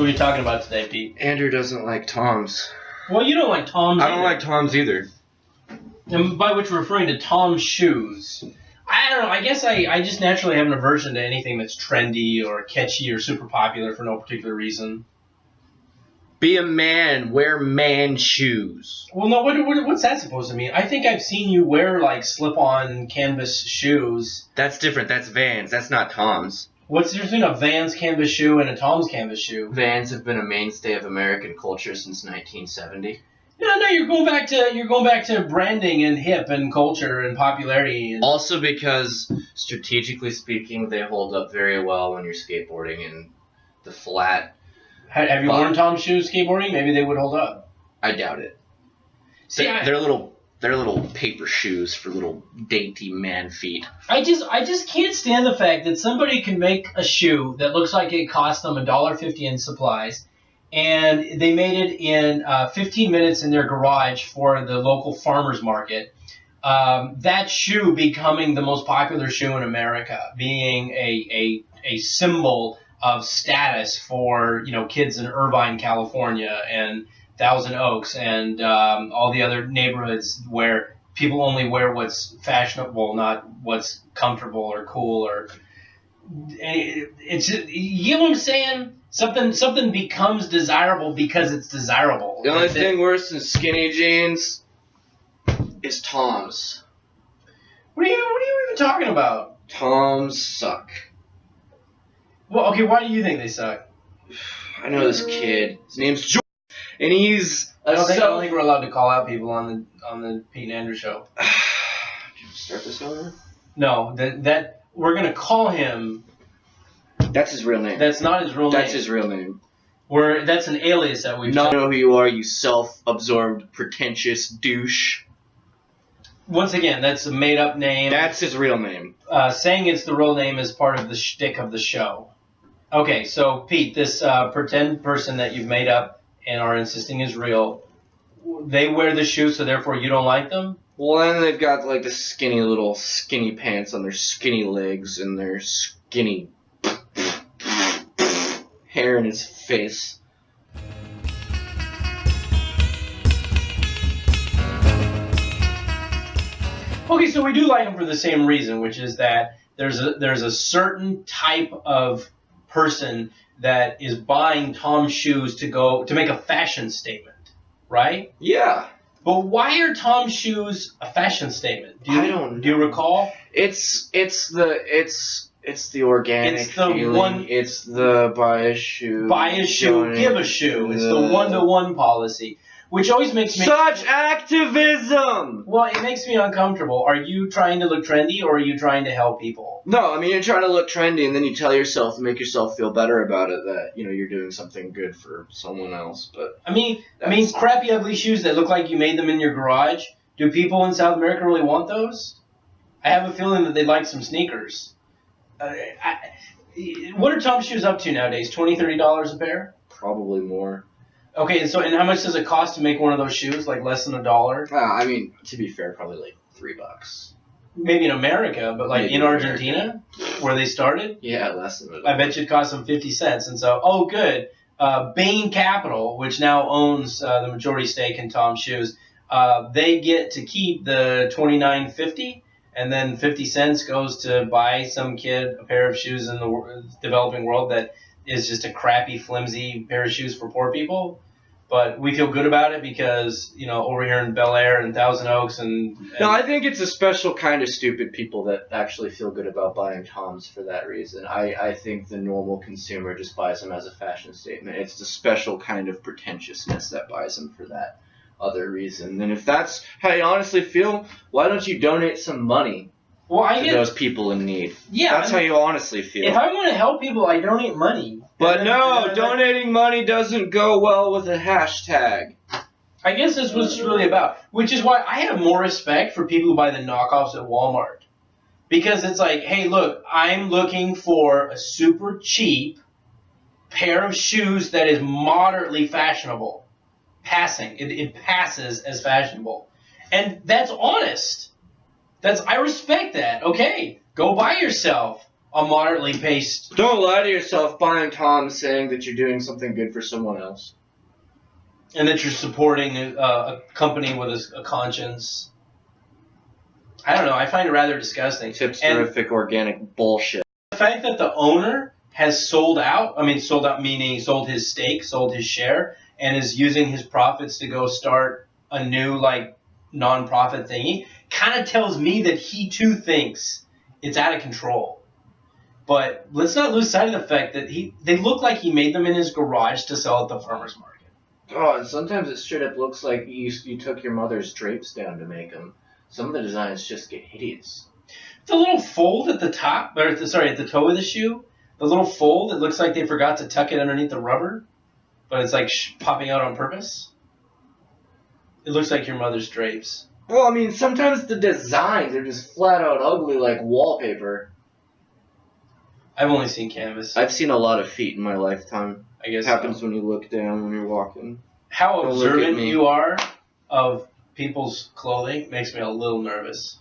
What are we talking about today, Pete? Andrew doesn't like Toms. Well, you don't like Toms I don't either. like Toms either. And by which we're referring to Tom's shoes. I don't know. I guess I just naturally have an aversion to anything that's trendy or catchy or super popular for no particular reason. Be a man. Wear man shoes. Well, no. What's that supposed to mean? I think I've seen you wear like slip-on canvas shoes. That's different. That's Vans. That's not Toms. What's the difference between a Vans canvas shoe and a Tom's canvas shoe? Vans have been a mainstay of American culture since 1970. No, you're going back to branding and hip and culture and popularity. And Also because, strategically speaking, they hold up very well when you're skateboarding in the flat. Have you worn Tom's shoes skateboarding? Maybe they would hold up. I doubt it. See, They're little paper shoes for little dainty man feet. I just can't stand the fact that somebody can make a shoe that looks like it cost them $1.50 in supplies, and they made it in 15 minutes in their garage for the local farmers market. That shoe becoming the most popular shoe in America, being a symbol of status for kids in Irvine, California, and Thousand Oaks, and all the other neighborhoods where people only wear what's fashionable, not what's comfortable or cool. Or it's you know what I'm saying? Something becomes desirable because it's desirable. The only thing worse than skinny jeans is Toms. What are you even talking about? Toms suck. Well, okay, why do you think they suck? I know this kid. His name's George, and he's I don't think we're allowed to call out people on the Pete and Andrew show. Did you start this over? No, that we're gonna call him. That's his real name. That's not his real name. That's his real name. That's an alias that we've. Not know who you are, you self-absorbed, pretentious douche. Once again, that's a made-up name. That's his real name. Saying it's the real name is part of the shtick of the show. Okay, so Pete, this pretend person that you've made up and are insisting is real, they wear the shoes, so therefore you don't like them? Well, then they've got like the skinny pants on their skinny legs and their skinny hair in his face. Okay, so we do like them for the same reason, which is that there's a certain type of person that is buying Tom's shoes to make a fashion statement, right? Yeah. But why are Tom's shoes a fashion statement? I don't know. Do you recall? It's the organic It's the feeling. one. It's the buy a shoe. Buy a shoe, give a shoe. It's the one-to-one policy, which always makes me... Such activism! Well, it makes me uncomfortable. Are you trying to look trendy, or are you trying to help people? No, I mean, you're trying to look trendy, and then you tell yourself and make yourself feel better about it that, you're doing something good for someone else. But I mean, crappy, ugly shoes that look like you made them in your garage, do people in South America really want those? I have a feeling that they'd like some sneakers. What are Tom's shoes up to nowadays? $20, $30 a pair? probably more. Okay, and how much does it cost to make one of those shoes? Like less than $1? I mean, to be fair, probably like $3. Maybe in America, but like Maybe in in Argentina, where they started, Yeah, less than $1. I bet you it cost them 50 cents. And so, good. Bain Capital, which now owns the majority stake in Tom's Shoes, they get to keep the $29.50, and then 50 cents goes to buy some kid a pair of shoes in the developing world that is just a crappy, flimsy pair of shoes for poor people. But we feel good about it because, over here in Bel Air and Thousand Oaks and No, I think it's a special kind of stupid people that actually feel good about buying Toms for that reason. I think the normal consumer just buys them as a fashion statement. It's the special kind of pretentiousness that buys them for that other reason. And if that's how you honestly feel, why don't you donate some money to those people in need? Yeah, that's how you honestly feel. If I want to help people, I donate money. But no, donating money doesn't go well with a hashtag. I guess that's what it's really about. Which is why I have more respect for people who buy the knockoffs at Walmart. Because it's like, hey, look, I'm looking for a super cheap pair of shoes that is moderately fashionable. It passes as fashionable. And that's honest. I respect that. Okay, go buy yourself a moderately paced. Don't lie to yourself buying Toms saying that you're doing something good for someone else. And that you're supporting a company with a conscience. I don't know. I find it rather disgusting. Tipsterific organic bullshit. The fact that the owner has sold out meaning sold his stake, sold his share, and is using his profits to go start a new non-profit thingy, kind of tells me that he too thinks it's out of control. But let's not lose sight of the fact that they look like he made them in his garage to sell at the farmer's market. Oh, and sometimes it straight up looks like you took your mother's drapes down to make them. Some of the designs just get hideous. The little fold at the top, at the toe of the shoe, the little fold, it looks like they forgot to tuck it underneath the rubber, but it's like popping out on purpose. It looks like your mother's drapes. Well, I mean, sometimes the designs are just flat out ugly like wallpaper. I've only seen canvas. I've seen a lot of feet in my lifetime. I guess it happens when you look down when you're walking. How observant you are of people's clothing makes me a little nervous.